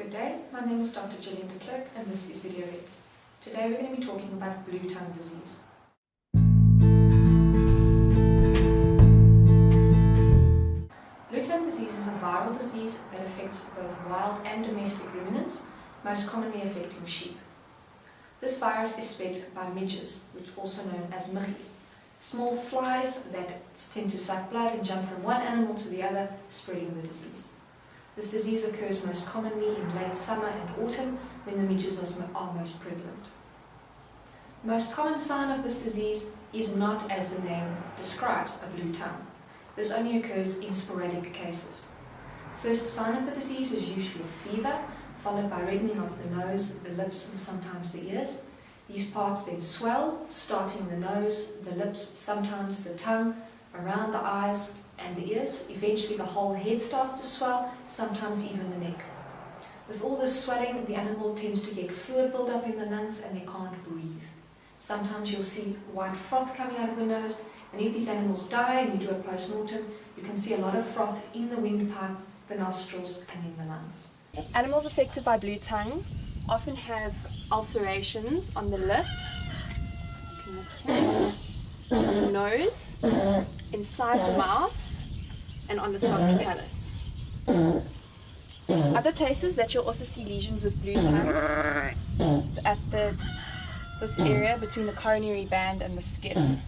Good day, my name is Dr. Gillian de Klerk and this is VideoVet. Today we're going to be talking about Bluetongue disease. Bluetongue disease is a viral disease that affects both wild and domestic ruminants, most commonly affecting sheep. This virus is spread by midges, which are also known as muggies, small flies that tend to suck blood and jump from one animal to the other, spreading the disease. This disease occurs most commonly in late summer and autumn when the midges are most prevalent. The most common sign of this disease is not, as the name describes, a blue tongue. This only occurs in sporadic cases. First sign of the disease is usually a fever, followed by reddening of the nose, the lips and sometimes the ears. These parts then swell, starting the nose, the lips, sometimes the tongue, around the eyes and the ears. Eventually the whole head starts to swell, sometimes even the neck. With all this swelling, the animal tends to get fluid buildup in the lungs and they can't breathe. Sometimes you'll see white froth coming out of the nose, and if these animals die and you do a post-mortem, you can see a lot of froth in the windpipe, the nostrils and in the lungs. Animals affected by blue tongue often have ulcerations on the lips, on the nose, inside the mouth, and on the soft palate. Other places that you'll also see lesions with blue tongue is at this area between the coronary band and the skin.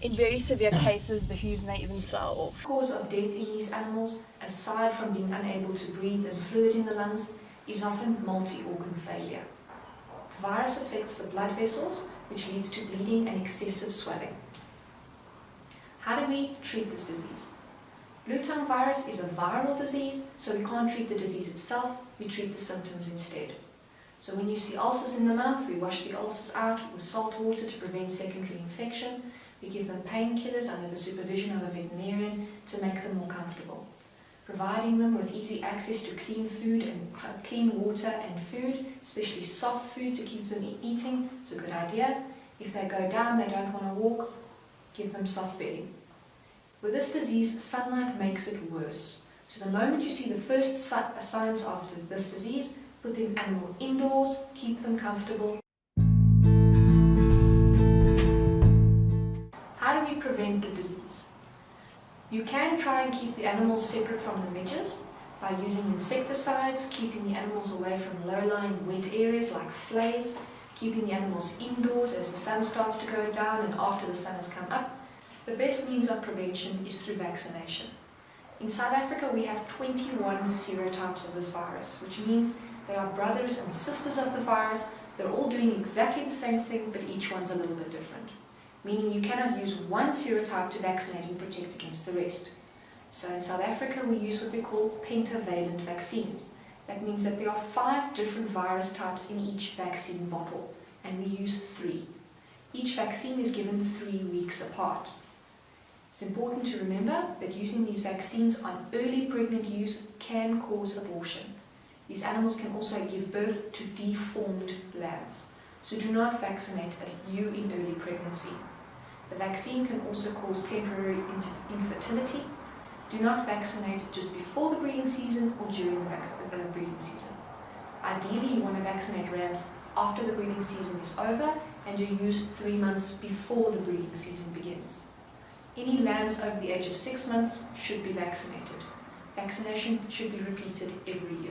In very severe cases, the hooves may even swell off. The cause of death in these animals, aside from being unable to breathe and fluid in the lungs, is often multi-organ failure. The virus affects the blood vessels, which leads to bleeding and excessive swelling. How do we treat this disease? Bluetongue virus is a viral disease, so we can't treat the disease itself, we treat the symptoms instead. So when you see ulcers in the mouth, we wash the ulcers out with salt water to prevent secondary infection. We give them painkillers under the supervision of a veterinarian to make them more comfortable. Providing them with easy access to clean food and clean water and food, especially soft food to keep them eating, is a good idea. If they go down, they don't want to walk, give them soft bedding. With this disease, sunlight makes it worse. So the moment you see the first signs of this disease, put the animal indoors, keep them comfortable. How do we prevent the disease? You can try and keep the animals separate from the midges by using insecticides, keeping the animals away from low-lying wet areas like flays, keeping the animals indoors as the sun starts to go down and after the sun has come up. The best means of prevention is through vaccination. In South Africa we have 21 serotypes of this virus, which means they are brothers and sisters of the virus. They're all doing exactly the same thing, but each one's a little bit different. Meaning you cannot use one serotype to vaccinate and protect against the rest. So in South Africa we use what we call pentavalent vaccines. That means that there are 5 different virus types in each vaccine bottle, and we use 3. Each vaccine is given 3 weeks apart. It's important to remember that using these vaccines on early pregnant ewes can cause abortion. These animals can also give birth to deformed lambs. So do not vaccinate a ewe in early pregnancy. The vaccine can also cause temporary infertility. Do not vaccinate just before the breeding season or during the breeding season. Ideally, you want to vaccinate rams after the breeding season is over and you use 3 months before the breeding season begins. Any lambs over the age of 6 months should be vaccinated. Vaccination should be repeated every year.